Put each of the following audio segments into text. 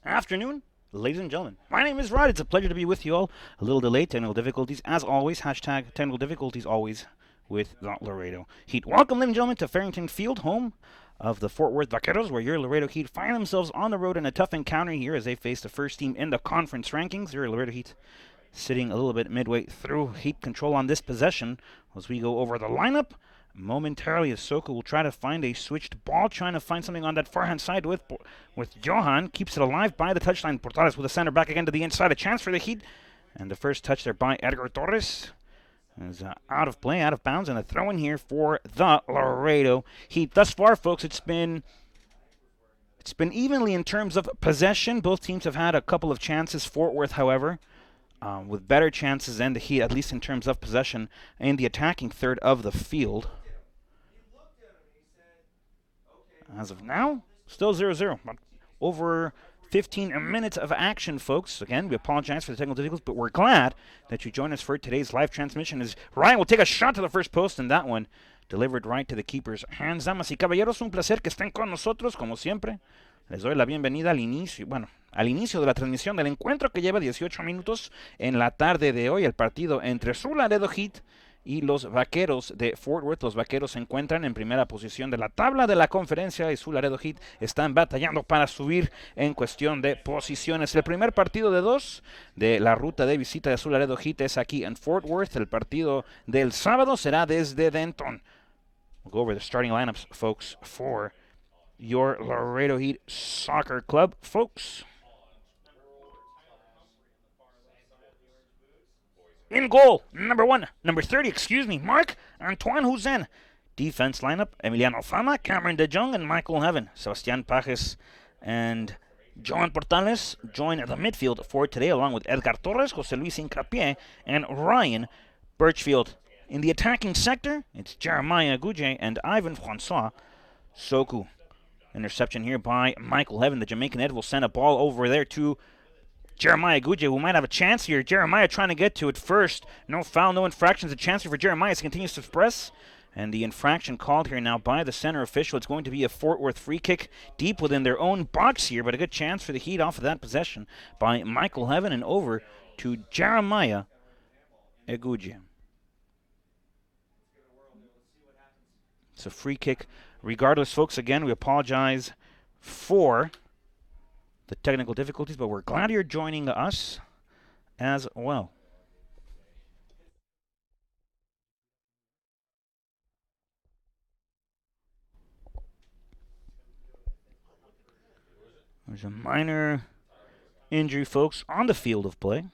Afternoon, ladies and gentlemen. My name is Rod. It's a pleasure to be with you all. A little delayed, technical difficulties, as always. Hashtag technical difficulties always with the Laredo Heat. Welcome, ladies and gentlemen, to Farrington Field, home of the Fort Worth Vaqueros, where your Laredo Heat find themselves on the road in a tough encounter here as they face the first team in the conference rankings. Your Laredo Heat sitting a little bit midway through. Heat control on this possession as we go over the lineup. Momentarily, as Soku will try to find a switched ball, trying to find something on that far-hand side with Johan. Keeps it alive by the touchline. Portales with a center back again to the inside. A chance for the Heat. And the first touch there by Edgar Torres is out of play, out of bounds. And a throw-in here for the Laredo Heat. Thus far, folks, it's been evenly in terms of possession. Both teams have had a couple of chances. Fort Worth, however, with better chances than the Heat, at least in terms of possession, in the attacking third of the field. As of now, still 0-0. Over 15 minutes of action, folks. Again, we apologize for the technical difficulties, but we're glad that you joined us for today's live transmission. As Ryan will take a shot to the first post, and that one delivered right to the keeper's hands. Damas y caballeros, un placer que estén con nosotros, como siempre. Les doy la bienvenida al inicio de la transmisión del encuentro que lleva 18 minutos en la tarde de hoy. El partido entre su Laredo Heat y los Vaqueros de Fort Worth. Los Vaqueros se encuentran en primera posición de la tabla de la conferencia y su Laredo Heat están batallando para subir en cuestión de posiciones. El primer partido de dos de la ruta de visita de su Laredo Heat es aquí en Fort Worth. El partido del sábado será desde Denton. We'll go over the starting lineups, folks, for your Laredo Heat Soccer Club, folks. In goal, number 30, Marc-Antoine Houzen. Defense lineup, Emiliano Fama, Cameron De Jong, and Michael Heaven. Sebastián Pajes and Joan Portales join the midfield for today, along with Edgar Torres, José Luis Incapié, and Ryan Birchfield. In the attacking sector, it's Jeremiah Gouye and Ivan Francois Soku. Interception here by Michael Heaven. The Jamaican Ed will send a ball over there to Jeremiah Gouye, who might have a chance here. Jeremiah trying to get to it first. No foul, no infractions. A chance here for Jeremiah as he continues to press. And the infraction called here now by the center official. It's going to be a Fort Worth free kick deep within their own box here, but a good chance for the Heat off of that possession by Michael Heaven and over to Jeremiah Gouye. It's a free kick. Regardless, folks, again, we apologize for the technical difficulties, but we're glad you're joining us as well. There's a minor injury, folks, on the field of play.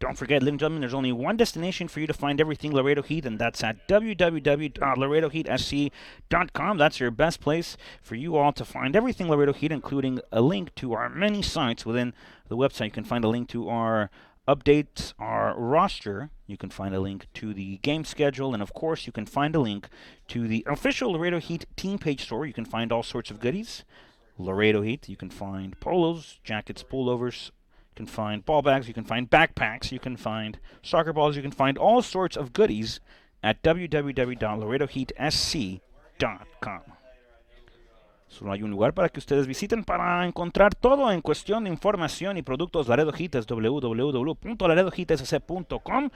Don't forget, ladies and gentlemen, there's only one destination for you to find everything Laredo Heat, and that's at www.laredoheatsc.com. That's your best place for you all to find everything Laredo Heat, including a link to our many sites within the website. You can find a link to our updates, our roster. You can find a link to the game schedule, and of course, you can find a link to the official Laredo Heat team page store. You can find all sorts of goodies. Laredo Heat, you can find polos, jackets, pullovers. You can find ball bags, you can find backpacks, you can find soccer balls, you can find all sorts of goodies at www.laredoheatsc.com. Solo hay un lugar para que ustedes visiten para encontrar todo en cuestión de información y productos Laredo Heat. Es www.laredoheatsc.com.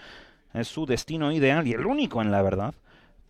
Es su destino ideal y el único en la verdad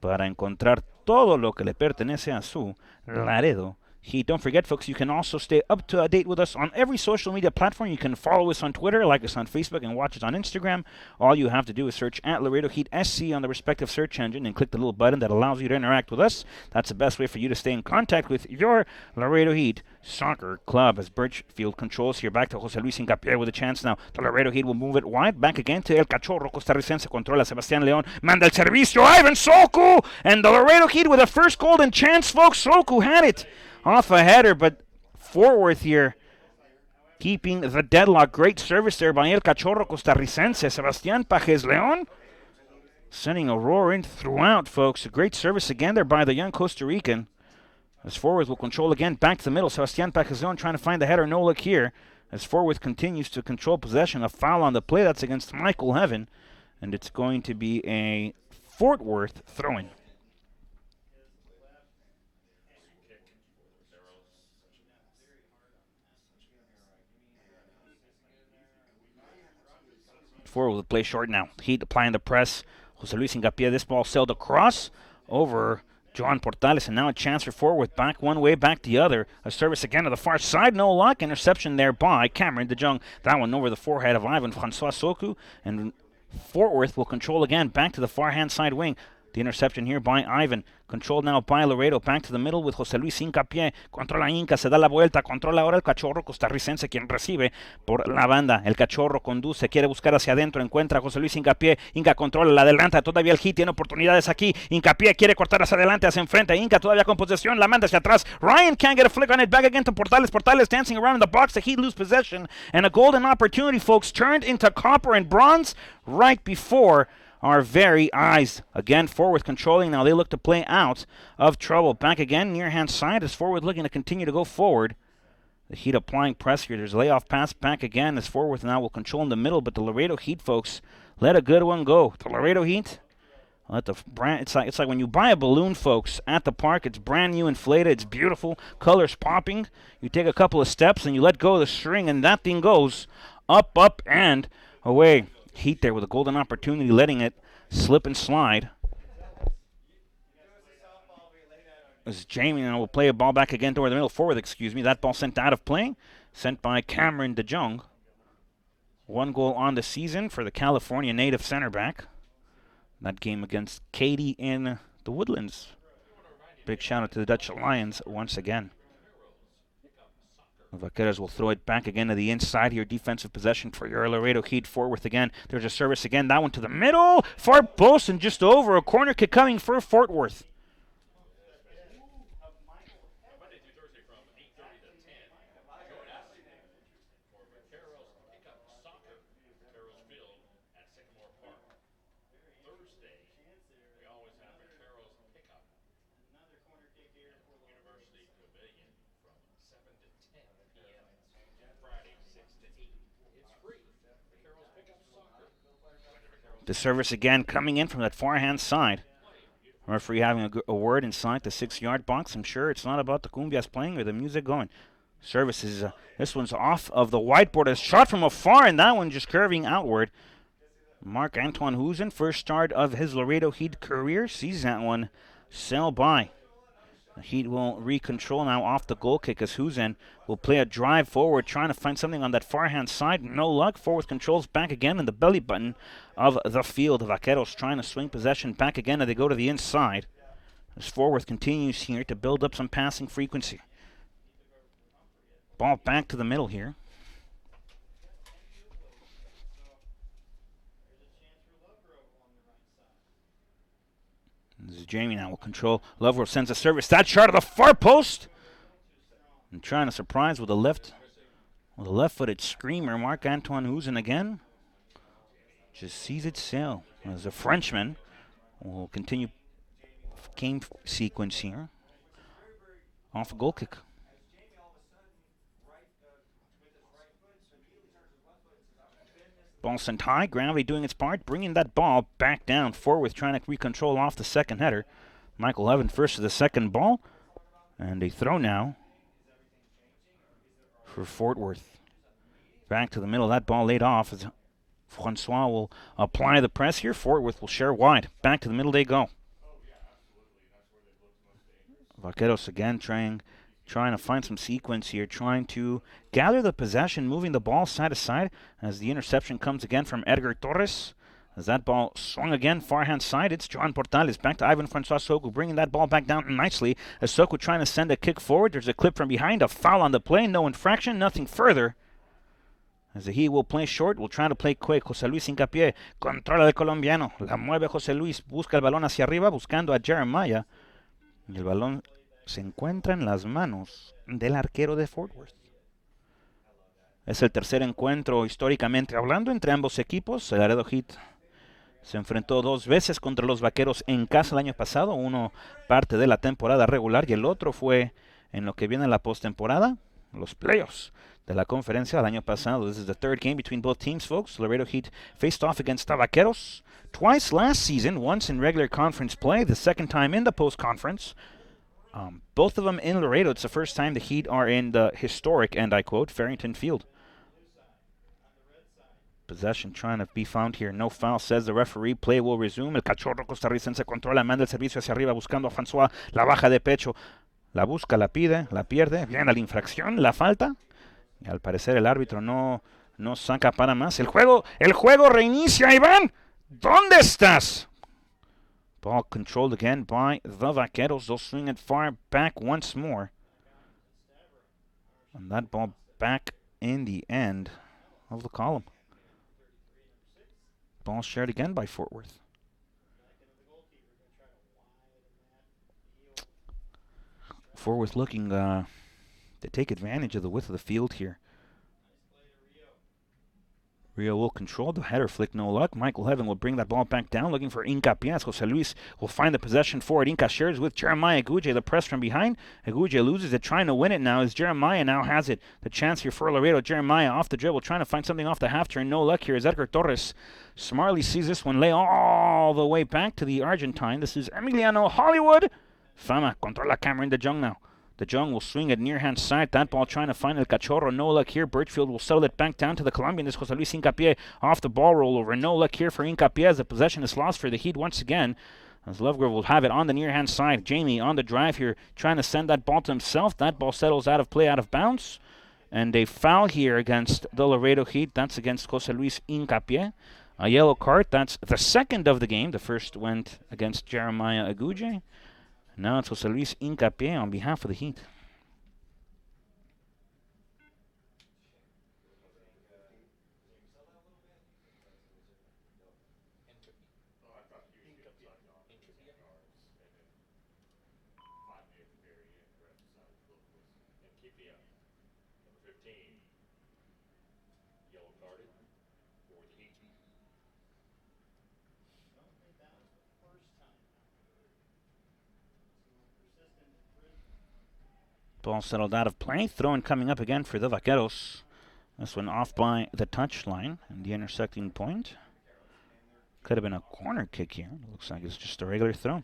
para encontrar todo lo que le pertenece a su Laredo Heat. Don't forget, folks, you can also stay up to date with us on every social media platform. You can follow us on Twitter, like us on Facebook, and watch us on Instagram. All you have to do is search at Laredo Heat SC on the respective search engine and click the little button that allows you to interact with us. That's the best way for you to stay in contact with your Laredo Heat Soccer Club. As Birchfield controls here, back to José Luis Incapié with a chance now. The Laredo Heat will move it wide, back again to El Cachorro Costarricense. Controla Sebastián León, manda el servicio, Ivan Soku, and the Laredo Heat with a first golden chance, folks. Soku had it off a header, but Fort Worth here keeping the deadlock. Great service there by El Cachorro Costarricense. Sebastián Pajes León sending a roar in throughout, folks. A great service again there by the young Costa Rican. As Fort Worth will control again back to the middle. Sebastián Pajes León trying to find the header. No look here. As Fort Worth continues to control possession. A foul on the play. That's against Michael Heaven. And it's going to be a Fort Worth throw-in. Forward will play short now. Heat applying the press. Jose Luis Hincapié. This ball sailed across over Joan Portales, and now a chance for Forward. Back one way, back the other. A service again to the far side. No luck. Interception there by Cameron DeJong. That one over the forehead of Ivan Francois Soku. And Fort Worth will control again. Back to the far hand side wing. The interception here by Ivan. Controlled now by Laredo. Back to the middle with José Luis Hincapié. Controla Inca, se da la vuelta. Controla ahora el cachorro costarricense, quien recibe por la banda. El cachorro conduce, quiere buscar hacia adentro. Encuentra a José Luis Hincapié. Inca controla, la adelanta. Todavía el Heat tiene oportunidades aquí. Hincapié quiere cortar hacia adelante, hacia enfrente. Inca todavía con posesión. La manda hacia atrás. Ryan can't get a flick on it. Back again to Portales. Portales dancing around in the box. The Heat lose possession. And a golden opportunity, folks, turned into copper and bronze right before our very eyes. Again, Forward controlling. Now they look to play out of trouble. Back again, near hand side as Forward looking to continue to go forward. The Heat applying press here. There's a layoff pass back again as Forward now will control in the middle, but the Laredo Heat, folks, let a good one go. The Laredo Heat, let the brand. It's like when you buy a balloon, folks, at the park. It's brand new, inflated. It's beautiful, colors popping. You take a couple of steps and you let go of the string, and that thing goes up, up, and away. Heat there with a golden opportunity, letting it slip and slide. As Jamie now will play a ball back again toward the middle forward, That ball sent out of play, sent by Cameron DeJong. 1 goal on the season for the California native center back. That game against Katy in the Woodlands. Big shout out to the Dutch Lions once again. The Vaqueros will throw it back again to the inside here. Defensive possession for your Laredo Heat. Forward again. There's a service again. That one to the middle. Far post and just over. A corner kick coming for Fort Worth. The service again coming in from that forehand side. Referee having a word inside the 6-yard box. I'm sure it's not about the cumbias playing or the music going. Service is, this one's off of the whiteboard. A shot from afar, and that one just curving outward. Marc-Antoine Huzen, first start of his Laredo Heat career, sees that one sail by. The Heat will recontrol now off the goal kick as Huzen will play a drive forward, trying to find something on that far-hand side. No luck. Forward controls back again in the belly button of the field. The Vaqueros trying to swing possession back again as they go to the inside. As Forward continues here to build up some passing frequency. Ball back to the middle here. This is Jamie now will control. Lovegrove sends a service. That shot of the far post. And trying to surprise with a left-footed screamer. Marc-Antoine Huzen again. Just sees it sail. As a Frenchman will continue game sequence here. Off a goal kick. Ball sent high, gravity doing its part, bringing that ball back down. Forward trying to recontrol off the second header. Michael Levin first to the second ball. And a throw now for Fort Worth. Back to the middle, that ball laid off. As Francois will apply the press here. Fort Worth will share wide. Back to the middle they go. Vaqueros again trying to find some sequence here, trying to gather the possession, moving the ball side to side as the interception comes again from Edgar Torres. As that ball swung again, far-hand side, it's Joan Portales. Back to Ivan Francois Soku, bringing that ball back down nicely. As Soku trying to send a kick forward, there's a clip from behind, a foul on the play, no infraction, nothing further. As he will play short, will try to play quick. José Luis Hincapié, controla el colombiano. La mueve José Luis, busca el balón hacia arriba, buscando a Jeremiah. Y el balón se encuentra en las manos del arquero de Fort Worth. Es el tercer encuentro históricamente hablando entre ambos equipos. El Laredo Heat se enfrentó 2 veces contra los Vaqueros en casa el año pasado. Uno parte de la temporada regular y el otro fue en lo que viene la postemporada. los playoffs de la conferencia del año pasado. This is the third game between both teams, folks. Laredo Heat faced off against the Vaqueros twice last season, once in regular conference play, the second time in the post-conference. Both of them in Laredo. It's the first time the Heat are in the historic, and I quote, Farrington Field. Possession trying to be found here. No foul, says the referee. Play will resume. El cachorro costarricense controla, manda el servicio hacia arriba buscando a François. La baja de pecho. La busca, la pide, la pierde. Viene la infracción, la falta. Y al parecer el árbitro no saca para más. El juego reinicia, Iván. ¿Dónde estás? Ball controlled again by the Vaqueros. They'll swing it far back once more. And that ball back in the end of the column. Ball shared again by Fort Worth. Fort Worth looking to take advantage of the width of the field here. Rio will control the header flick, no luck. Michael Heaven will bring that ball back down, looking for Hincapié. Jose Luis will find the possession for it. Inca shares with Jeremiah Aguja, the press from behind. Aguja loses it, trying to win it now as Jeremiah now has it. The chance here for Laredo. Jeremiah off the dribble, trying to find something off the half turn. No luck here as Edgar Torres smartly sees this one lay all the way back to the Argentine. This is Emiliano Hollywood. Fama controla Cameron De Jong now. De Jong will swing it near hand side. That ball trying to find El Cachorro. No luck here. Birchfield will settle it back down to the Colombian. This Jose Luis Hincapié off the ball rollover. No luck here for Hincapié as the possession is lost for the Heat once again. As Lovegrove will have it on the near hand side. Jamie on the drive here trying to send that ball to himself. That ball settles out of play, out of bounds. And a foul here against the Laredo Heat. That's against Jose Luis Hincapié. A yellow card. That's the second of the game. The first went against Jeremiah Aguja. Now it's Jose Luis Hincapié on behalf of the Heat. Ball settled out of play. Throw-in coming up again for the Vaqueros. This one off by the touchline and the intersecting point. Could have been a corner kick here. Looks like it's just a regular throw.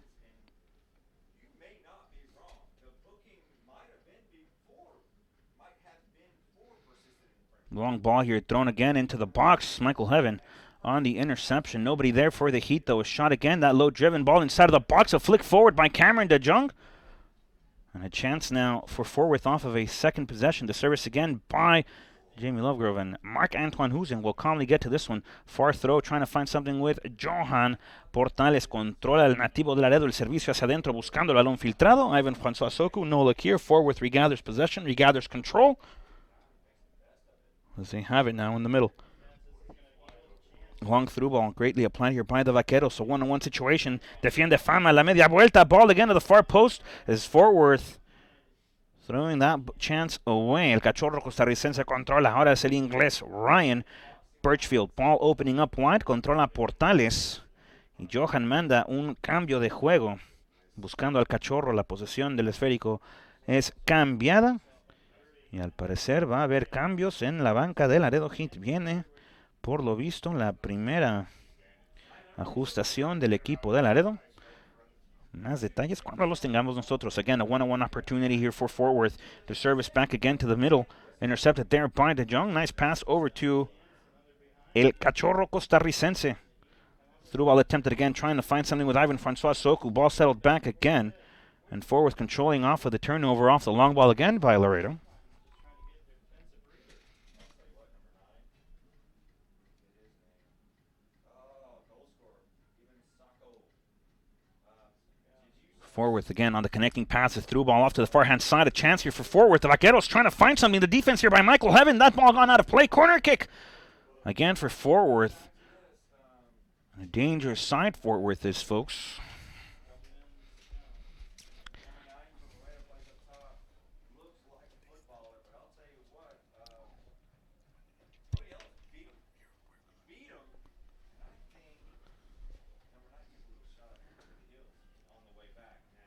Long ball here thrown again into the box. Michael Heaven on the interception. Nobody there for the Heat though. A shot again. That low driven ball inside of the box. A flick forward by Cameron De Jong. And a chance now for Fort Worth off of a second possession. The service again by Jamie Lovegrove. And Marc-Antoine Husen will calmly get to this one. Far throw, trying to find something with Johan Portales. Controla el nativo de Laredo. El servicio hacia adentro, buscando el balón filtrado. Ivan François Soku, no look here. Fort Worth regathers possession, regathers control. As they have it now in the middle. Long through ball, greatly applied here by the Vaqueros. A one-on-one situation. Defiende Fama, la media vuelta. Ball again to the far post. Is Fort Worth throwing that chance away. El Cachorro costarricense controla. Ahora es el inglés Ryan Birchfield. Ball opening up wide. Controla Portales. Y Johan manda un cambio de juego. Buscando al Cachorro. La posesión del esférico es cambiada. Y al parecer va a haber cambios en la banca de Laredo Heat. Viene, por lo visto, la primera ajustación del equipo de Laredo. Más detalles cuando los tengamos nosotros. Again, a one-on-one opportunity here for Fort Worth. The service back again to the middle. Intercepted there by De Jong. Nice pass over to El Cachorro costarricense. Through ball attempted again, trying to find something with Ivan François Soku. Ball settled back again. And Fort Worth controlling off of the turnover off the long ball again by Laredo. Fort Worth again on the connecting passes. Through ball off to the far hand side. A chance here for Fort Worth. The Vaqueros trying to find something. The defense here by Michael Heaven. That ball gone out of play. Corner kick. Again for Fort Worth. A dangerous side Fort Worth is, folks.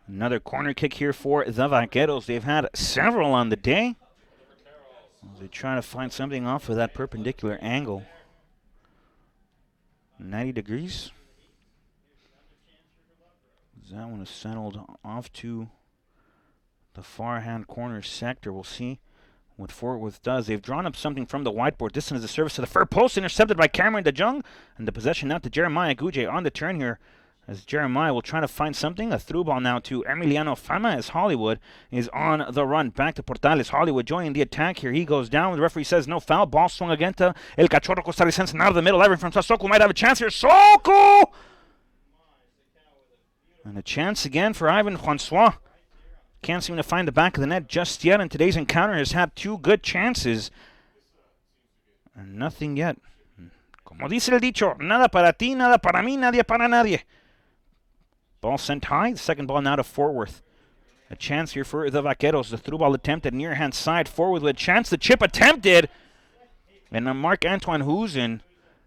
Another corner kick here for the Vaqueros. They've had several on the day. They're trying to find something off of that perpendicular angle. 90 degrees. That one is settled off to the far hand corner sector. We'll see what Fort Worth does. They've drawn up something from the whiteboard. This one is a service to the far post, intercepted by Cameron DeJong. And the possession now to Jeremiah Guje on the turn here, as Jeremiah will try to find something. A through ball now to Emiliano Fama as Hollywood is on the run. Back to Portales. Hollywood joining the attack here. He goes down. The referee says no foul. Ball swung again to El Cachorro Costarricense. Now to the middle. Ivan from Soko might have a chance here. Soko! And a chance again for Ivan Francois. Can't seem to find the back of the net just yet. And today's encounter has had two good chances. And nothing yet. Como dice el dicho, nada para ti, nada para mí, nadie para nadie. Ball sent high. The second ball now to Fort Worth. A chance here for the Vaqueros. The through ball attempted near hand side. Fort Worth with a chance. The chip attempted. And Marc-Antoine Husen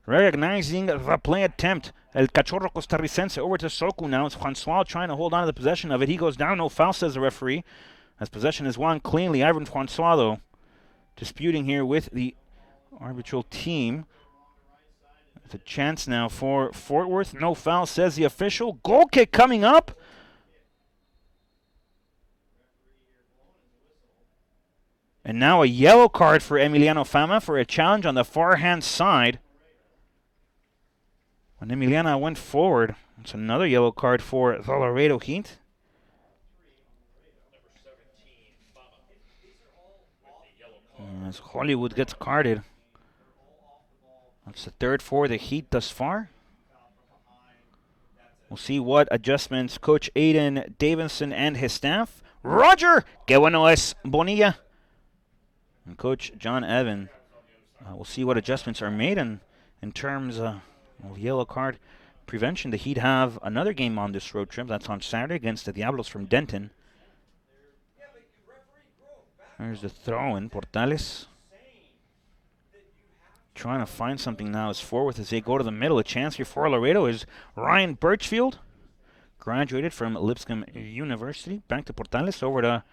recognizing the play attempt. El Cachorro Costarricense over to Soku now. It's Francois trying to hold on to the possession of it. He goes down. No foul, says the referee. As possession is won cleanly. Ivan Francois, though, disputing here with the arbitral team. It's a chance now for Fort Worth. No foul, says the official. Goal kick coming up. And now a yellow card for Emiliano Fama for a challenge on the far hand side. When Emiliano went forward, it's another yellow card for the Laredo Heat. As Hollywood gets carded. That's the third for the Heat thus far. We'll see what adjustments Coach Aiden Davidson and his staff. Roger, que bueno es Bonilla. And Coach John Evan. We'll see what adjustments are made in terms of yellow card prevention. The Heat have another game on this road trip. That's on Saturday against the Diablos from Denton. There's the throw in. Portales trying to find something now as Fort Worth as they go to the middle. A chance here for Laredo is Ryan Birchfield. Graduated from Lipscomb University. Back to Portales. Over to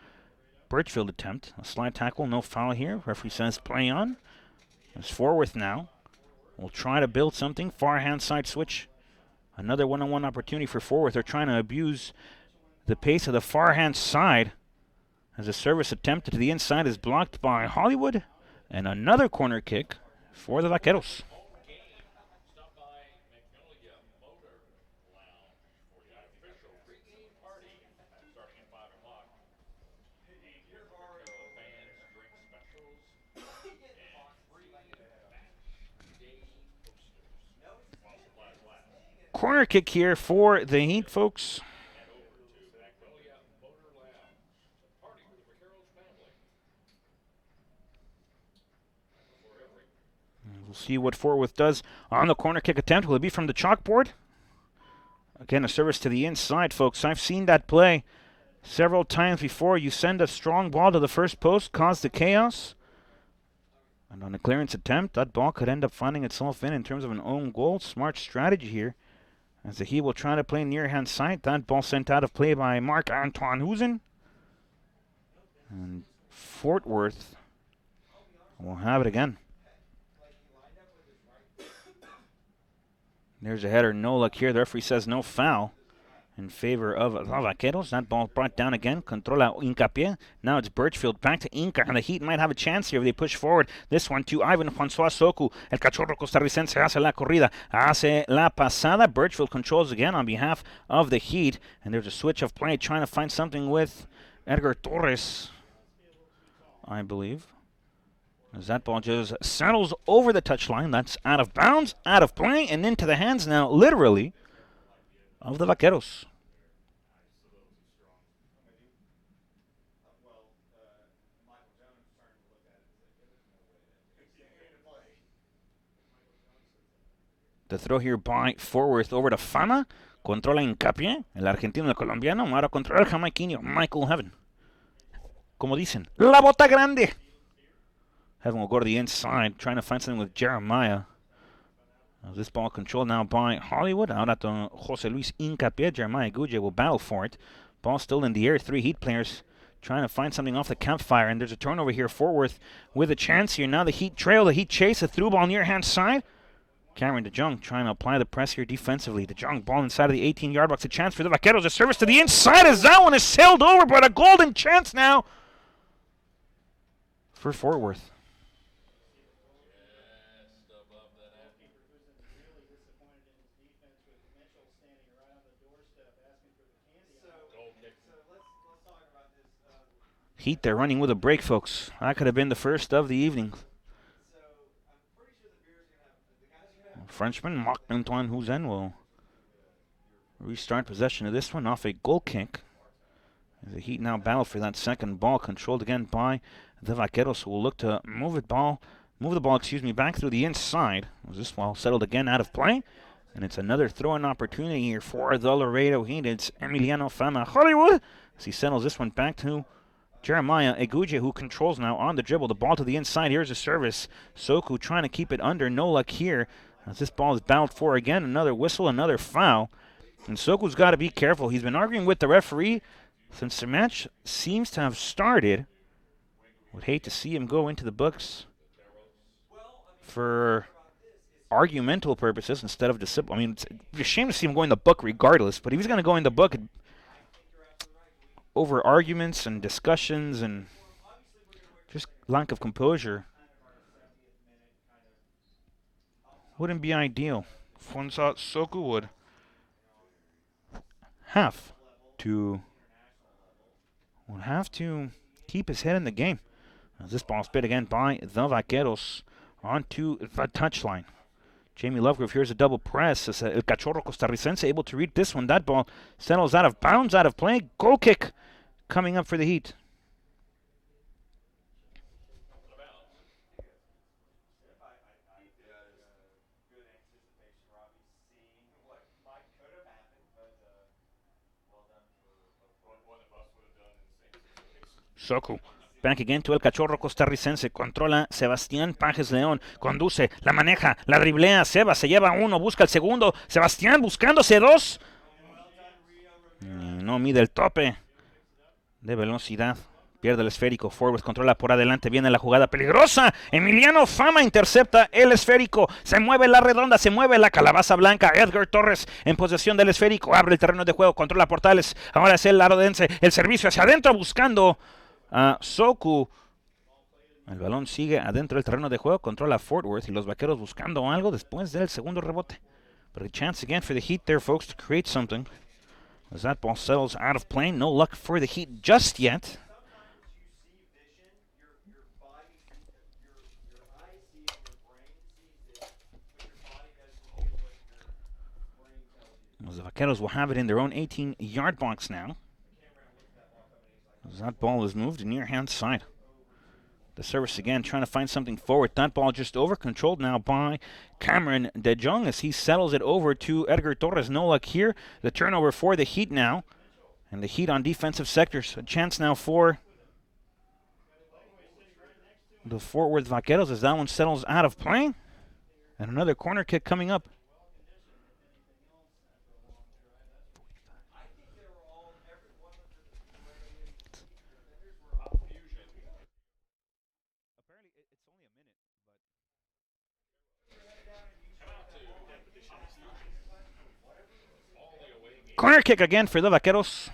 Birchfield attempt. A slide tackle. No foul here. Referee says play on. It's Fort Worth now. We'll try to build something. Far hand side switch. Another one-on-one opportunity for Fort Worth. They're trying to abuse the pace of the far hand side. As a service attempt to the inside is blocked by Hollywood. And another corner kick for the Vaqueros. Corner kick here for the Heat, folks. We'll see what Fort Worth does on the corner kick attempt. Will it be from the chalkboard? Again, a service to the inside, folks. I've seen that play several times before. You send a strong ball to the first post, cause the chaos. And on a clearance attempt, that ball could end up finding itself in terms of an own goal. Smart strategy here. As the Heat will try to play near hand side. That ball sent out of play by Marc-Antoine Husen. And Fort Worth will have it again. There's a header, no luck here. The referee says no foul in favor of the Vaqueros. That ball brought down again. Controla Hincapié. Now it's Birchfield back to Inca, and the Heat might have a chance here if they push forward. This one to Ivan Francois Soku. El Cachorro Costarricense hace la corrida. Hace la pasada. Birchfield controls again on behalf of the Heat. And there's a switch of play trying to find something with Edgar Torres, I believe. As that ball just settles over the touchline. That's out of bounds, out of play, and into the hands now, literally, of the Vaqueros. The throw here by Fort Worth over to Fama. Controla Hincapié, el argentino, el colombiano. Ahora controla el jamaiquino, Michael Heaven. Como dicen, la bota grande. Heaven will go to the inside, trying to find something with Jeremiah. This ball controlled now by Hollywood. Out at the Jose Luis Hincapié. Jeremiah Guje will battle for it. Ball still in the air. Three Heat players trying to find something off the campfire, and there's a turnover here. Fort Worth with a chance here. Now the Heat trail, the Heat chase, a through ball near hand side. Cameron DeJong trying to apply the press here defensively. DeJong ball inside of the 18-yard box. A chance for the Vaqueros. A service to the inside as that one is sailed over, but a golden chance now for Fort Worth. Heat, they're running with a break, folks. That could have been the first of the evening. Frenchman Marc-Antoine Houzen will restart possession of this one off a goal kick. The Heat now battle for that second ball, controlled again by the Vaqueros, who will look to move the ball back through the inside. This ball settled again out of play, and it's another throw-in opportunity here for the Laredo Heat. It's Emiliano Fama Hollywood as he settles this one back to Jeremiah Eguje, who controls now on the dribble. The ball to the inside. Here's a service. Soku trying to keep it under. No luck here as this ball is battled for again. Another whistle, another foul. And Soku's got to be careful. He's been arguing with the referee since the match seems to have started. Would hate to see him go into the books for argumental purposes instead of discipline. I mean, it's a shame to see him go in the book regardless, but if he's going to go in the book over arguments and discussions and just lack of composure, wouldn't be ideal. Fonsa Soku would have to keep his head in the game. As this ball is bit again by the Vaqueros onto the touchline. Jamie Lovegrove, here's a double press. As El Cachorro Costarricense able to read this one. That ball settles out of bounds, out of play. Goal kick coming up for the Heat. Soku. Back again to El Cachorro Costarricense. Controla Sebastián Pajes León. Conduce, la maneja, la driblea. Seba se lleva uno, busca el segundo. Sebastián buscándose dos. No mide el tope de velocidad. Pierde el esférico. Forward controla por adelante. Viene la jugada peligrosa. Emiliano Fama intercepta el esférico. Se mueve la redonda. Se mueve la calabaza blanca. Edgar Torres en posesión del esférico. Abre el terreno de juego. Controla Portales. Ahora es el larodense. El servicio hacia adentro buscando a Soku. El balón sigue adentro del terreno de juego. Controla Fort Worth y los Vaqueros buscando algo después del segundo rebote. But a chance again for the Heat there, folks, to create something. As that ball settles out of play. No luck for the Heat just yet. The Vaqueros will have it in their own 18-yard box now. As that ball is moved near hand side. The service again, trying to find something forward. That ball just over, controlled now by Cameron DeJong as he settles it over to Edgar Torres. No luck here. The turnover for the Heat now. And the Heat on defensive sectors. A chance now for the Fort Worth Vaqueros as that one settles out of play. And another corner kick coming up. Corner kick again for the Vaqueros.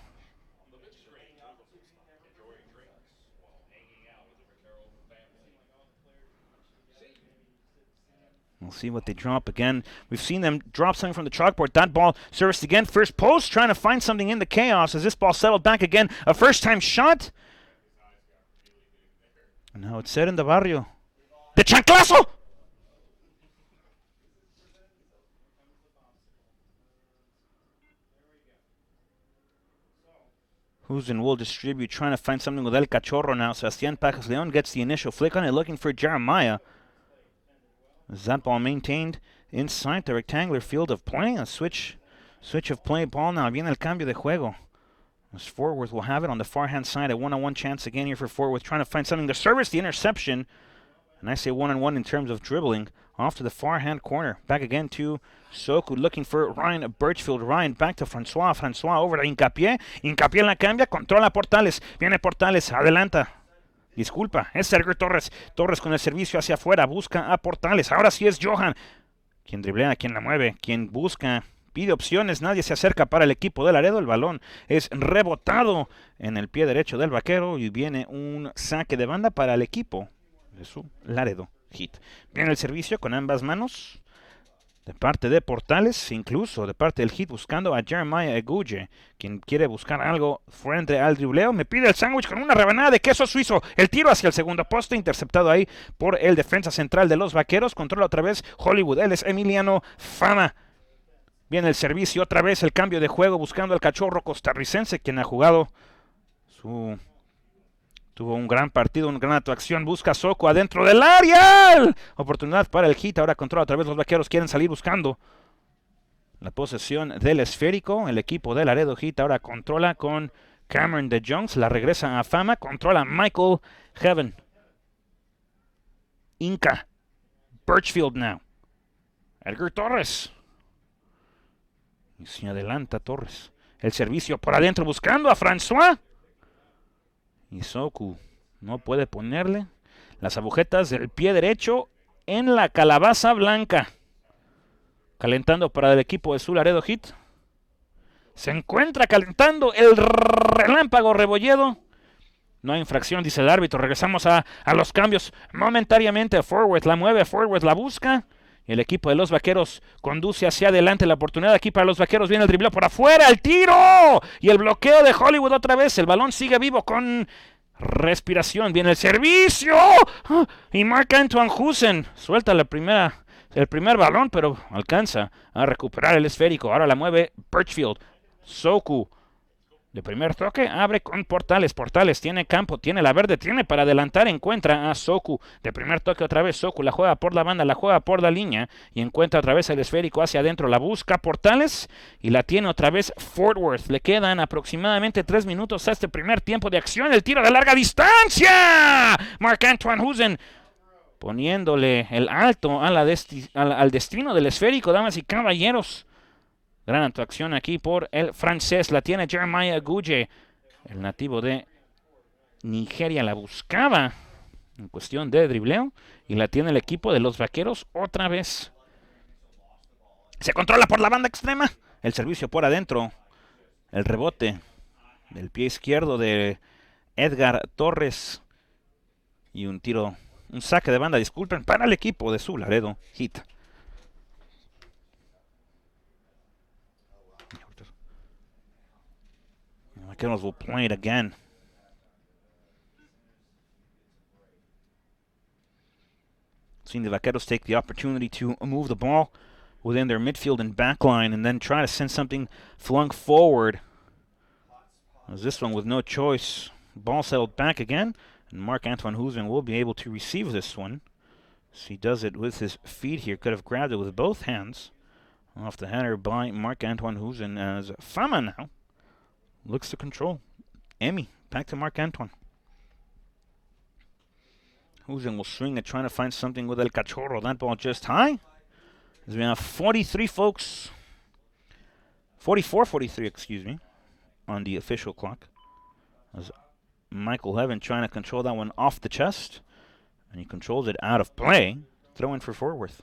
We'll see what they drop again. We've seen them drop something from the chalkboard. That ball serviced again. First post, trying to find something in the chaos as this ball settled back again. A first-time shot. And now it's set in the barrio. ¡De chanclazo! Houzen will distribute, trying to find something with El Cachorro now. Sebastián Pajes León gets the initial flick on it, looking for Jeremiah. Is that ball maintained inside the rectangular field of play? A switch of play ball now. Viene el cambio de juego. As Fort Worth will have it on the far hand side. A one-on-one chance again here for Fort Worth, trying to find something to service the interception. And I say one-on-one in terms of dribbling Off to the far hand corner. Back again to Soku looking for Ryan Birchfield. Ryan back to François. François over to Hincapié. Hincapié la cambia. Controla Portales. Viene Portales. Adelanta. Disculpa. Es Sergio Torres. Torres con el servicio hacia afuera. Busca a Portales. Ahora sí es Johan. Quien driblea, quien la mueve, quien busca. Pide opciones, nadie se acerca para el equipo de Laredo. El balón es rebotado en el pie derecho del vaquero y viene un saque de banda para el equipo de su Laredo Heat. Viene el servicio con ambas manos de parte de Portales, incluso de parte del Heat buscando a Jeremiah Eguye, quien quiere buscar algo frente al dribleo. Me pide el sándwich con una rebanada de queso suizo. El tiro hacia el segundo poste, interceptado ahí por el defensa central de los vaqueros. Controla otra vez Hollywood. Él es Emiliano Fama. Viene el servicio, otra vez el cambio de juego buscando al cachorro costarricense, quien ha jugado tuvo un gran partido, una gran actuación. Busca a Soco adentro del área. Oportunidad para el Heat. Ahora controla otra vez. Los vaqueros quieren salir buscando la posesión del esférico. El equipo de Laredo Heat ahora controla con Cameron de Jones. La regresa a Fama. Controla Michael Heaven. Inca. Birchfield now. Edgar Torres. Y se adelanta Torres. El servicio por adentro buscando a François. Y Soku no puede ponerle las agujetas del pie derecho en la calabaza blanca. Calentando para el equipo de su Laredo Heat. Se encuentra calentando el relámpago Rebolledo. No hay infracción, dice el árbitro. Regresamos a los cambios momentáneamente. Forward la mueve, Forward la busca. Y el equipo de los vaqueros conduce hacia adelante. La oportunidad aquí para los vaqueros. Viene el dribleo por afuera. ¡El tiro! Y el bloqueo de Hollywood otra vez. El balón sigue vivo con respiración. Viene el servicio. Y Marc-Antoine Husen suelta el primer balón, pero alcanza a recuperar el esférico. Ahora la mueve Birchfield. Soku. De primer toque, abre con Portales. Portales tiene campo, tiene la verde, tiene para adelantar. Encuentra a Soku. De primer toque otra vez Soku. La juega por la banda, la juega por la línea. Y encuentra otra vez el esférico hacia adentro. La busca Portales. Y la tiene otra vez Fort Worth. Le quedan aproximadamente 3 minutos a este primer tiempo de acción. El tiro de larga distancia. Marc-Antoine Husen poniéndole el alto a al destino del esférico, damas y caballeros. Gran actuación aquí por el francés. La tiene Jeremiah Eguye. El nativo de Nigeria la buscaba en cuestión de dribleo. Y la tiene el equipo de los vaqueros otra vez. Se controla por la banda extrema. El servicio por adentro. El rebote del pie izquierdo de Edgar Torres. Y un tiro, un saque de banda, disculpen, para el equipo de su Laredo Heat. Vaqueros will play it again. Seeing the Vaqueros take the opportunity to move the ball within their midfield and back line and then try to send something flung forward. As this one with no choice. Ball settled back again. And Marc-Antoine Husen will be able to receive this one. So he does it with his feet here. Could have grabbed it with both hands. Off the header by Marc-Antoine Husen as Fama now looks to control. Emmy, back to Marc-Antoine. Husen will swing it, trying to find something with El Cachorro. That ball just high. As we have 43 folks. 44-43, excuse me, on the official clock. As Michael Heaven trying to control that one off the chest. And he controls it out of play. Throw in for Fort Worth.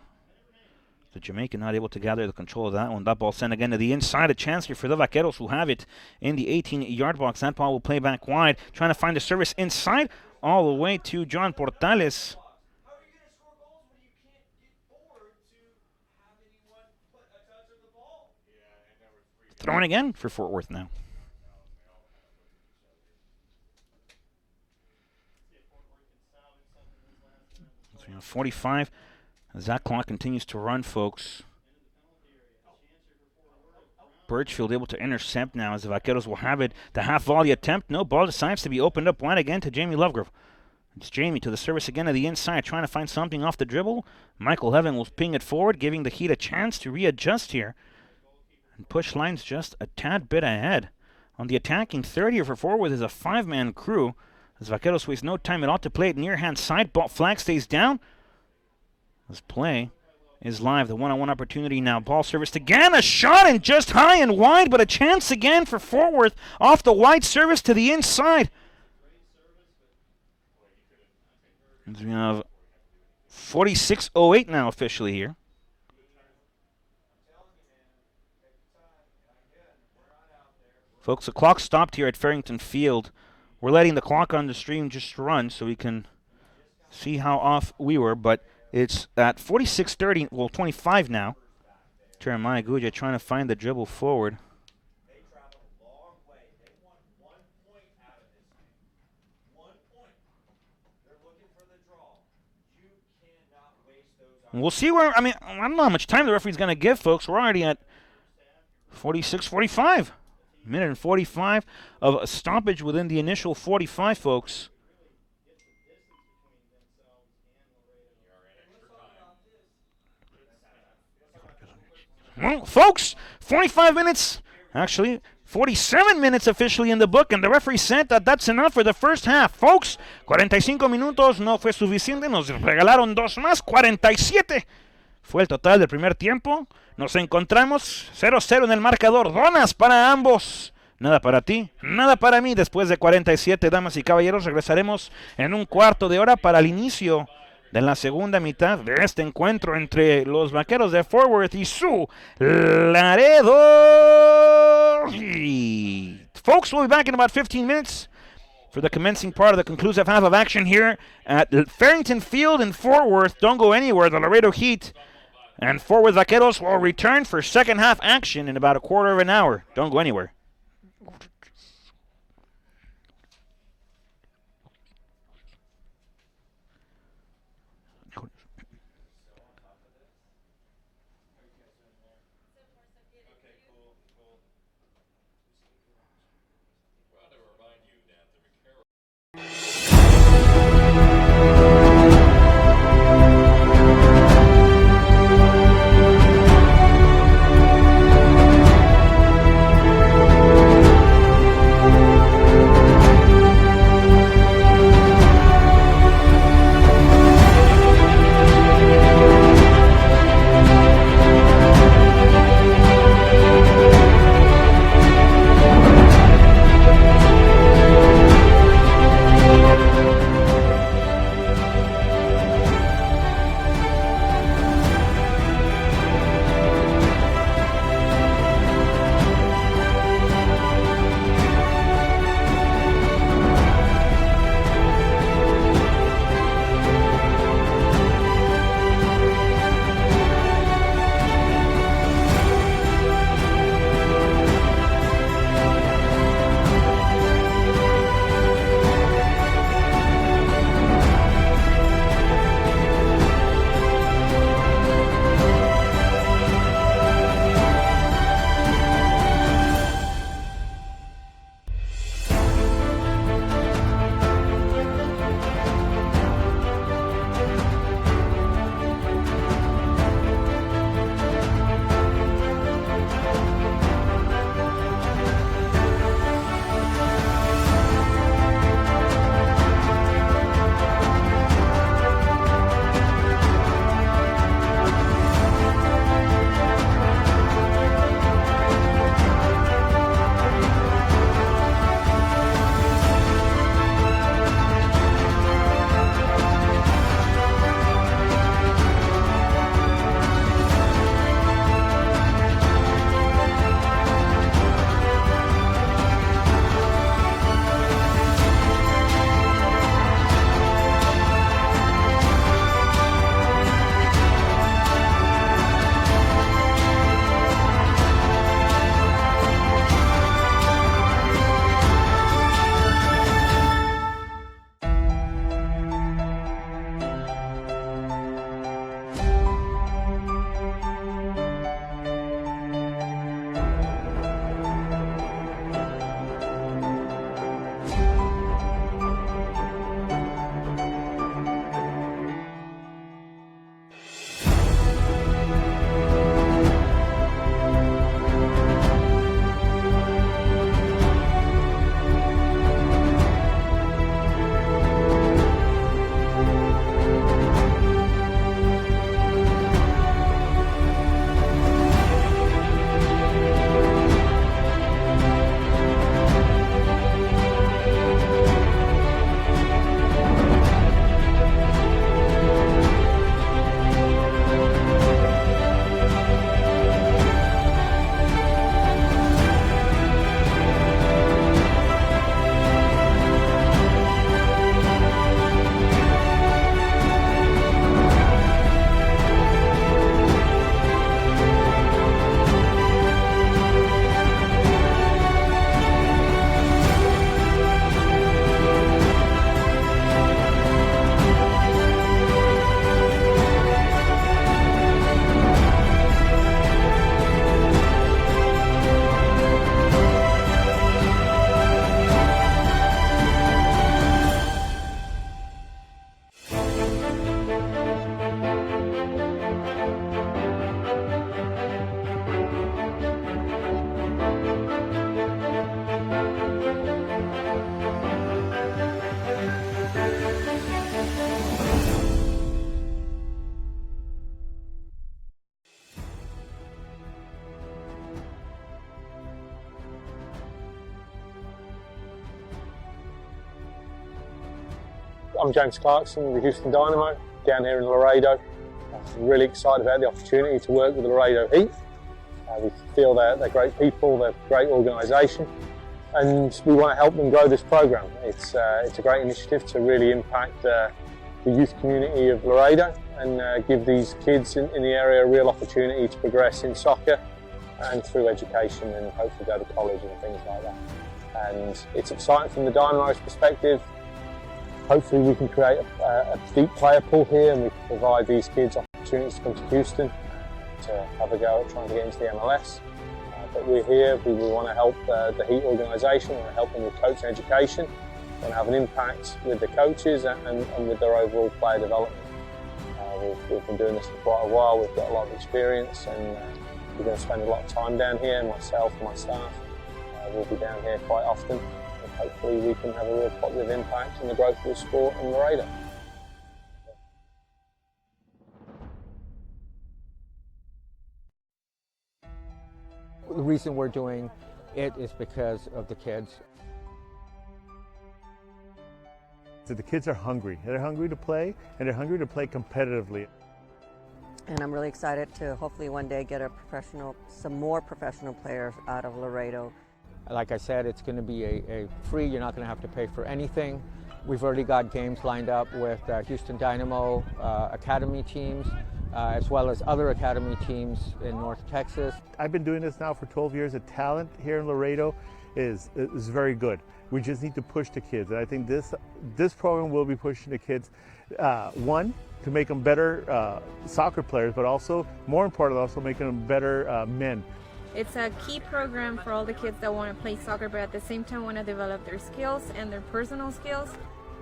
The Jamaican not able to gather the control of that one. That ball sent again to the inside. A chance here for the Vaqueros who have it in the 18-yard box. That ball will play back wide. Trying to find a service inside. All the way to John Portales. Throwing again for Fort Worth now. So we have 45. As that clock continues to run, folks. Birchfield able to intercept now as the Vaqueros will have it. The half-volley attempt. No, ball decides to be opened up wide again to Jamie Lovegrove. It's Jamie to the service again to the inside, trying to find something off the dribble. Michael Heaven will ping it forward, giving the Heat a chance to readjust here. And push lines just a tad bit ahead. On the attacking third here for forward is a 5-man crew. As Vaqueros waste no time at all to play it near hand side. Ball flag stays down. As play is live. The one-on-one opportunity now. Ball serviced again. A shot and just high and wide, but a chance again for Fort Worth off the wide service to the inside. As we have 46:08 now officially here. Folks, the clock stopped here at Farrington Field. We're letting the clock on the stream just run so we can see how off we were, but it's at 46:30, well, 25 now. Jeremiah Guja trying to find the dribble forward. They traveled a long way. They won 1 point out of this game. 1 point. They're looking for the draw. You cannot waste those. We'll see where, I don't know how much time the referee's going to give, folks. We're already at 46:45. Minute and 45 of a stoppage within the initial 45, folks. Well, folks, 45 minutes, actually 47 minutes officially in the book, and the referee said that that's enough for the first half. Folks, 45 minutos no fue suficiente, nos regalaron dos más, 47. Fue el total del primer tiempo. Nos encontramos 0-0 en el marcador. Donas para ambos. Nada para ti, nada para mí. Después de 47, damas y caballeros, regresaremos en un cuarto de hora para el inicio de la segunda mitad de este encuentro entre los Vaqueros de Fort Worth y su Laredo. Folks, we'll be back in about 15 minutes for the commencing part of the conclusive half of action here at Farrington Field in Fort Worth. Don't go anywhere. The Laredo Heat and Fort Worth Vaqueros will return for second half action in about a quarter of an hour. Don't go anywhere. I'm James Clarkson with the Houston Dynamo down here in Laredo. I'm really excited about the opportunity to work with the Laredo Heat. We feel they're great people, they're a great organisation, and we want to help them grow this program. It's a great initiative to really impact the youth community of Laredo and give these kids in the area a real opportunity to progress in soccer and through education and hopefully go to college and things like that. And it's exciting from the Dynamo's perspective. Hopefully we can create a deep player pool here and we can provide these kids opportunities to come to Houston to have a go at trying to get into the MLS. But we're here, we want to help the Heat organisation, we want to help them with coaching education, we want to have an impact with the coaches and with their overall player development. We've been doing this for quite a while, we've got a lot of experience and we're going to spend a lot of time down here, myself and my staff. We'll be down here quite often and hopefully we can have a real positive impact on the growth of the sport in Laredo. The reason we're doing it is because of the kids. So the kids are hungry. They're hungry to play, and they're hungry to play competitively. And I'm really excited to hopefully one day get some more professional players out of Laredo. Like I said, it's going to be a free, you're not going to have to pay for anything. We've already got games lined up with Houston Dynamo academy teams, as well as other academy teams in North Texas. I've been doing this now for 12 years. The talent here in Laredo is very good. We just need to push the kids, and I think this program will be pushing the kids. One, to make them better soccer players, but also, more importantly, also making them better men. It's a key program for all the kids that want to play soccer, but at the same time want to develop their skills and their personal skills.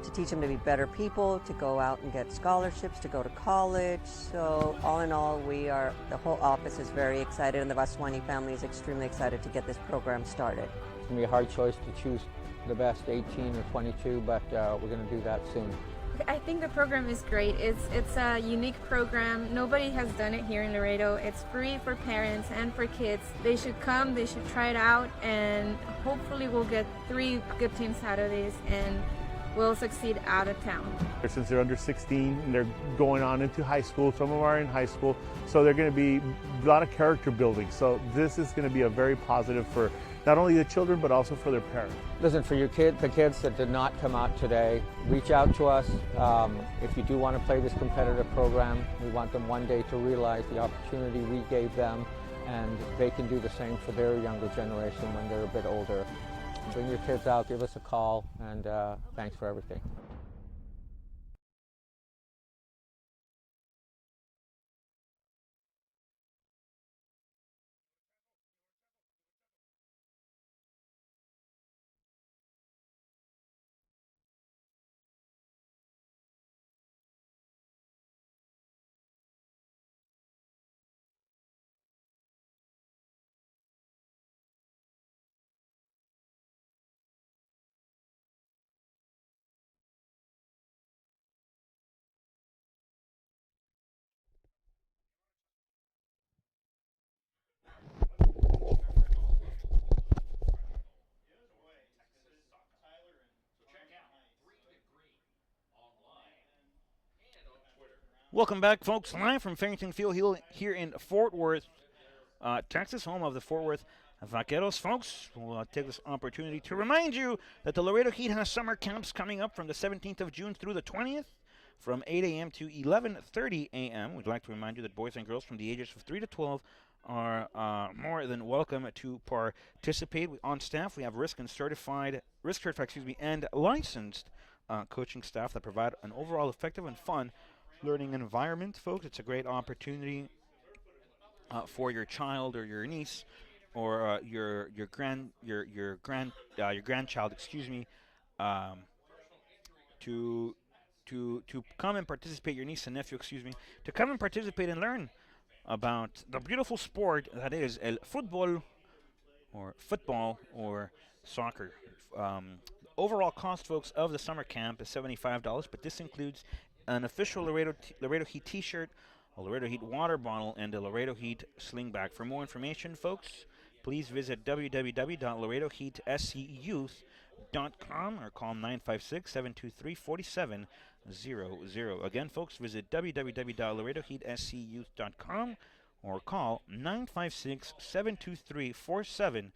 To teach them to be better people, to go out and get scholarships, to go to college. So all in all, the whole office is very excited and the Vaswani family is extremely excited to get this program started. It's going to be a hard choice to choose the best 18 or 22, but we're going to do that soon. I think the program is great. It's a unique program. Nobody has done it here in Laredo. It's free for parents and for kids. They should come, they should try it out, and hopefully we'll get 3 good teams out of this and we'll succeed out of town. Since they're under 16 and they're going on into high school, some of them are in high school, so they're going to be a lot of character building. So this is going to be a very positive for not only the children, but also for their parents. Listen, for the kids that did not come out today, reach out to us. If you do want to play this competitive program, we want them one day to realize the opportunity we gave them, and they can do the same for their younger generation when they're a bit older. Bring your kids out, give us a call, and thanks for everything. Welcome back, folks. Live from Farrington Field here in Fort Worth, Texas, home of the Fort Worth Vaqueros. Folks, we'll take this opportunity to remind you that the Laredo Heat has summer camps coming up from the 17th of June through the 20th from 8 a.m. to 11:30 a.m. We'd like to remind you that boys and girls from the ages of 3 to 12 are more than welcome to participate. On staff, we have risk certified, and licensed coaching staff that provide an overall effective and fun learning environment, folks. It's a great opportunity for your child or your niece or your grandchild, to come and participate. Your niece and nephew, to come and participate and learn about the beautiful sport that is el football or soccer. Overall cost, folks, of the summer camp is $75, but this includes an official Laredo Heat T-shirt, a Laredo Heat water bottle, and a Laredo Heat sling bag. For more information, folks, please visit www.laredoheatscuyouth.com. www.laredosc.com or call 956-723-4700. Again, folks, visit www.laredoheatscyouth.com or call 956-723-4700.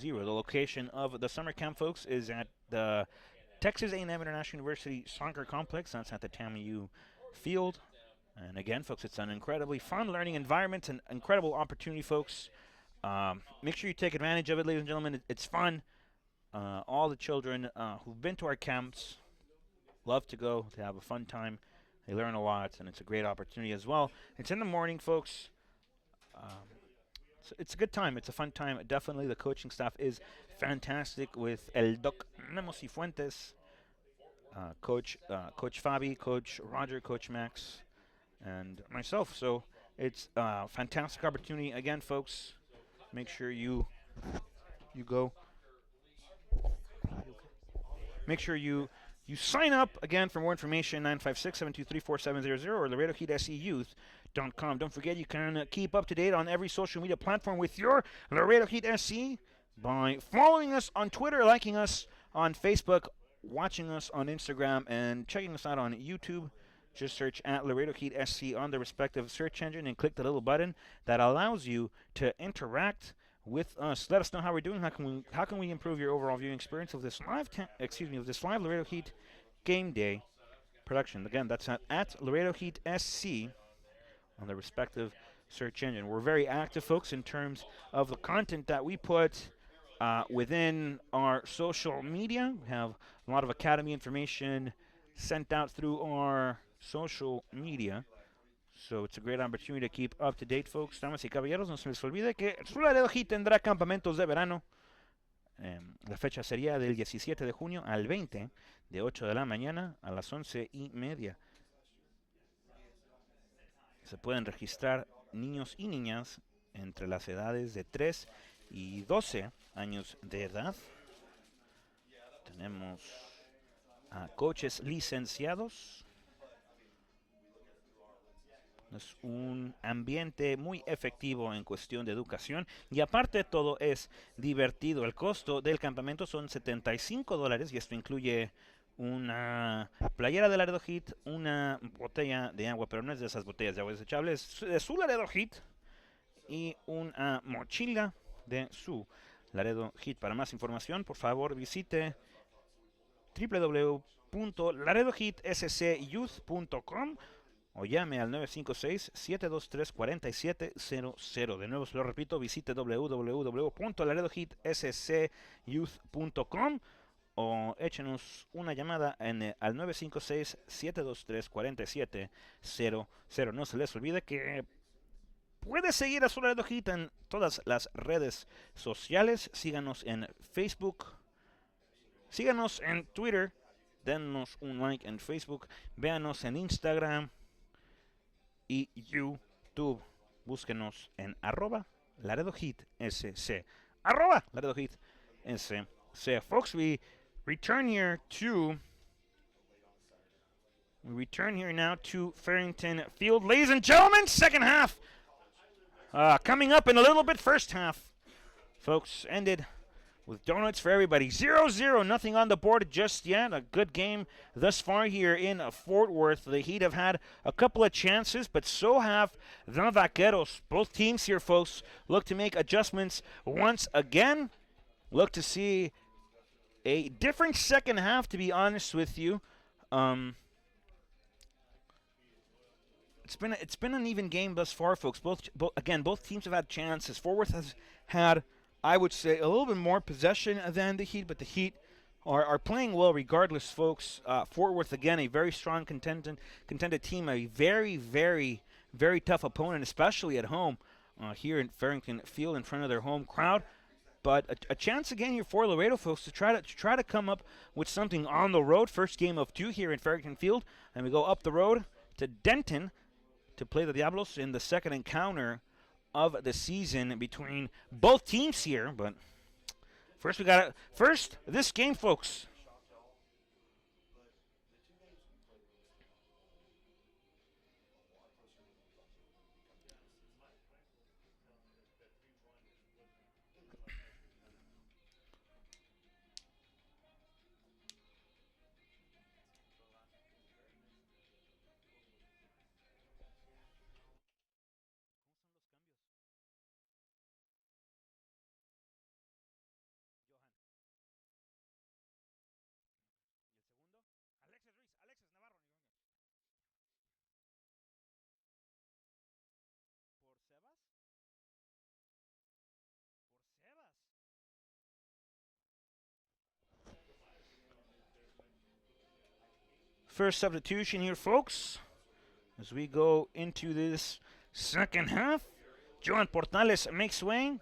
The location of the summer camp, folks, is at the Texas A&M International University Soccer Complex. That's at the TAMU Field. And again, folks, it's an incredibly fun learning environment, an incredible opportunity, folks. Make sure you take advantage of it, ladies and gentlemen. It's fun. All the children who've been to our camps love to go. They have a fun time. They learn a lot, and it's a great opportunity as well. It's in the morning, folks. It's a good time. It's a fun time. Definitely, the coaching staff is fantastic with El Doc Memo Cifuentes, Coach Fabi, Coach Roger, Coach Max, and myself. So it's a fantastic opportunity. Again, folks, make sure you go. Make sure you sign up. Again, for more information, 956-723-4700 or LaredoHeatSCYouth.com. Don't forget, you can keep up to date on every social media platform with your Laredo Heat SC by following us on Twitter, liking us on Facebook, watching us on Instagram, and checking us out on YouTube. Just search at Laredo Heat SC on the respective search engine and click the little button that allows you to interact with us. Let us know how we're doing. How can we improve your overall viewing experience of this live Laredo Heat game day production? Again, that's at Laredo Heat SC on the respective search engine. We're very active, folks, in terms of the content that we put within our social media. We have a lot of academy information sent out through our social media. So it's a great opportunity to keep up to date, folks. Damas y caballeros, no se les olvide que su Laredo Heat tendrá campamentos de verano. La fecha sería del 17 de junio al 20, de 8 de la mañana a las 11:30. Se pueden registrar niños y niñas entre las edades de 3 y 12 años de edad. Tenemos a coaches licenciados. Es un ambiente muy efectivo en cuestión de educación y aparte de todo es divertido. El costo del campamento son $75 y esto incluye una playera de Laredo Heat, una botella de agua, pero no es de esas botellas de agua desechables, de su Laredo Heat, y una mochila de su Laredo Heat. Para más información, por favor, visite www.laredoheatscyouth.com o llame al 956-723-4700. De nuevo se lo repito, visite www.laredoheatscyouth.com o échenos una llamada al 956-723-4700. No se les olvide que puede seguir a su Laredo Heat en todas las redes sociales. Síganos en Facebook, síganos en Twitter, denos un like en Facebook, véanos en Instagram y YouTube. Búsquenos en @Laredo Heat SC. @Laredo Heat SC. Folks, we return here now to Farrington Field. Ladies and gentlemen, second half coming up in a little bit. First half, folks, ended with donuts for everybody. 0-0, nothing on the board just yet. A good game thus far here in Fort Worth. The Heat have had a couple of chances, but so have the Vaqueros. Both teams here, folks, look to make adjustments once again. Look to see a different second half, to be honest with you. It's been an even game thus far, folks. Both teams have had chances. Fort Worth has had, I would say, a little bit more possession than the Heat, but the Heat are playing well regardless, folks. Fort Worth, again, a very strong contended team, a very, very, very tough opponent, especially at home here in Farrington Field in front of their home crowd. But a chance again here for Laredo, folks, to try to come up with something on the road. First game of 2 here in Farrington Field, and we go up the road to Denton to play the Diablos in the second encounter of the season between both teams here. But first this game, folks. First substitution here, folks. As we go into this second half, Joan Portales makes way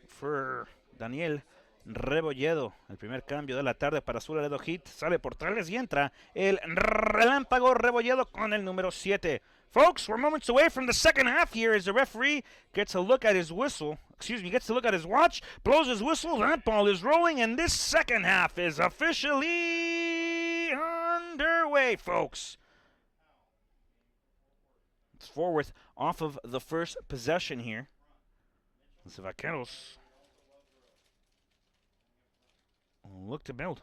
for Daniel Rebolledo. El primer cambio de la tarde para su Laredo Heat. Sale Portales y entra el relámpago Rebolledo con el número 7. Folks, we're moments away from the second half here as the referee gets a look at his whistle. Gets to look at his watch, blows his whistle. That ball is rolling, and this second half is officially underway, folks. It's forward off of the first possession here. The Vaqueros look to build.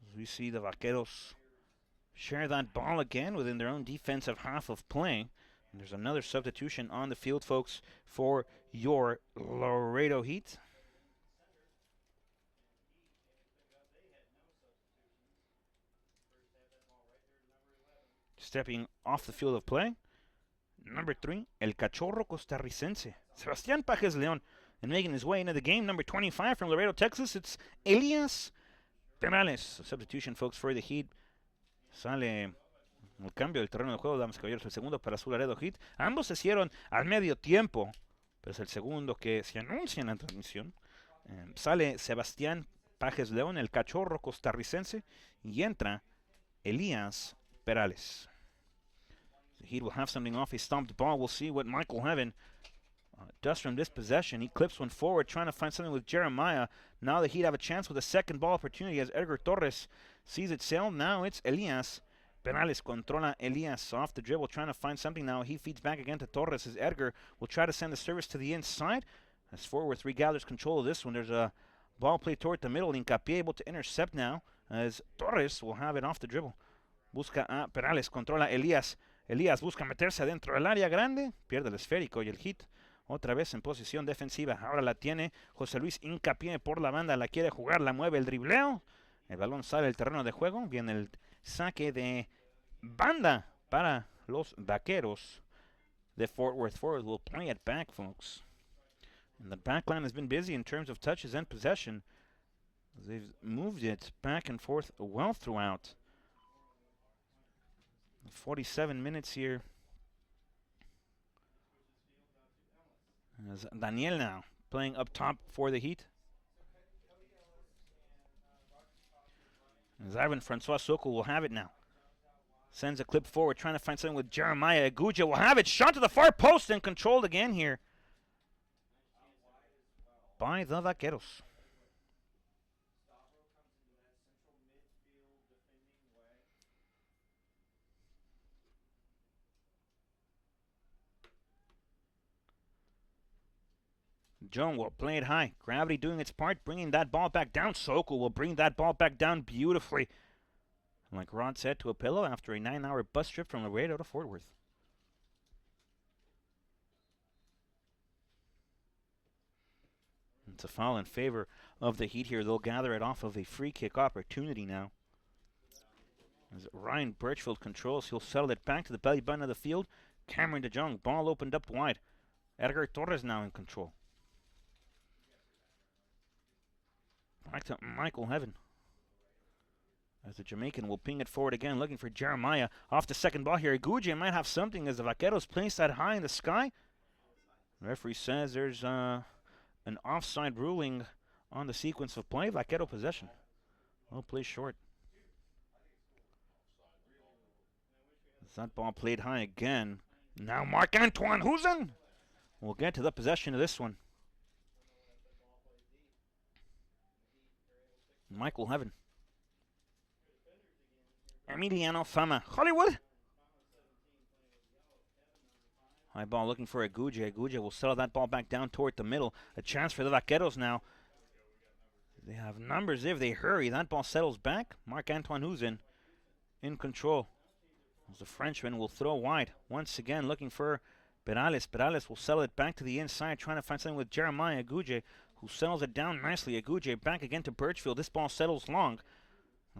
As we see the Vaqueros share that ball again within their own defensive half of play. And there's another substitution on the field, folks, for your Laredo Heat. Stepping off the field of play, number 3, El Cachorro Costarricense, Sebastián Pajes León. And making his way into the game, number 25 from Laredo, Texas, it's Elias Perales. Substitution, folks, for the Heat. Sale el cambio del terreno de juego, damas y caballeros, el segundo para su Laredo Heat. Ambos se hicieron al medio tiempo, pero es el segundo que se anuncia en la transmisión. Sale Sebastián Pajes León, el Cachorro Costarricense, y entra Elias Perales. The Heat will have something off his stomped ball. We'll see what Michael Heaven does from this possession. He clips one forward, trying to find something with Jeremiah. Now the Heat have a chance with a second ball opportunity as Edgar Torres sees it sail. Now it's Elias Perales. Controla Elias off the dribble, trying to find something now. He feeds back again to Torres as Edgar will try to send the service to the inside. As forward regathers control of this one. There's a ball played toward the middle. Hincapié able to intercept now as Torres will have it off the dribble. Busca a Perales, controla Elias. Elias busca meterse adentro del área grande. Pierde el esférico y el Heat otra vez en posición defensiva. Ahora la tiene José Luis Hincapié por la banda. La quiere jugar, la mueve el dribleo. El balón sale del terreno de juego. Viene el saque de banda para los Vaqueros de Fort Worth. Fort Worth will play it back, folks. And the back line has been busy in terms of touches and possession. They've moved it back and forth well throughout. 47 minutes here. As Daniel now playing up top for the Heat. As Ivan Francois Sokol will have it now. Sends a clip forward, trying to find something with Jeremiah. Aguja will have it. Shot to the far post and controlled again here by the Vaqueros. Joan will play it high. Gravity doing its part, bringing that ball back down. Sokol will bring that ball back down beautifully. Like Rod said, to a pillow after a 9-hour bus trip from Laredo to Fort Worth. It's a foul in favor of the Heat here. They'll gather it off of a free kick opportunity now. As Ryan Birchfield controls, he'll settle it back to the belly button of the field. Cameron DeJong, ball opened up wide. Edgar Torres now in control. Back to Michael Heaven. As the Jamaican will ping it forward again, looking for Jeremiah. Off the second ball here. Aguja might have something as the Vaqueros place that high in the sky. The referee says there's an offside ruling on the sequence of play. Vaquero possession. Well, play short. As that ball played high again. Now Marc-Antoine Huzen. We'll get to the possession of this one. Michael Heaven. Emiliano Fama. Hollywood. High ball looking for Aguja. Aguja will settle that ball back down toward the middle. A chance for the Vaqueros now. They have numbers if they hurry. That ball settles back. Marc-Antoine Huzen in control. As the Frenchman will throw wide. Once again looking for Perales. Perales will settle it back to the inside, trying to find something with Jeremiah Aguja, who settles it down nicely. Aguja back again to Birchfield. This ball settles long.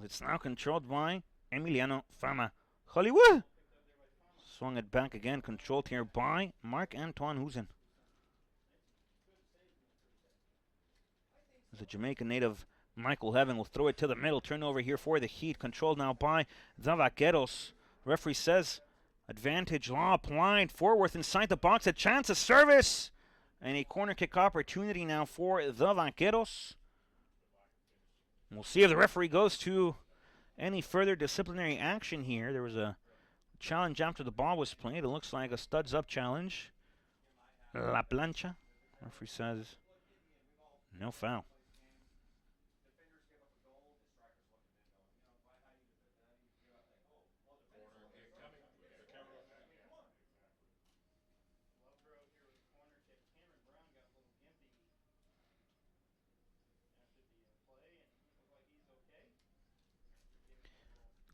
It's now controlled by Emiliano Fama. Hollywood! Swung it back again, controlled here by Marc-Antoine Huzen. As the Jamaican native Michael Heaven will throw it to the middle. Turnover here for the Heat. Controlled now by the Vaqueros. Referee says advantage law applied. Forworth inside the box. A chance of service. And a corner kick opportunity now for the Vaqueros. We'll see if the referee goes to any further disciplinary action here. There was a challenge after the ball was played. It looks like a studs up challenge. La plancha. Referee says no foul.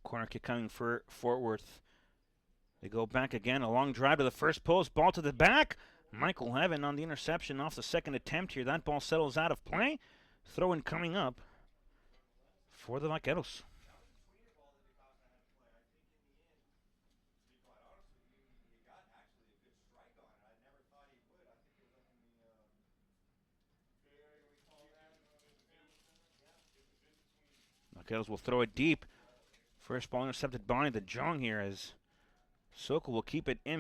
Corner kick coming for Fort Worth. They go back again. A long drive to the first post. Ball to the back. Michael Heaven on the interception off the second attempt here. That ball settles out of play. Throw-in coming up for the Vaqueros. Vaqueros will throw it deep. First ball intercepted by the Jong here as Soko will keep it in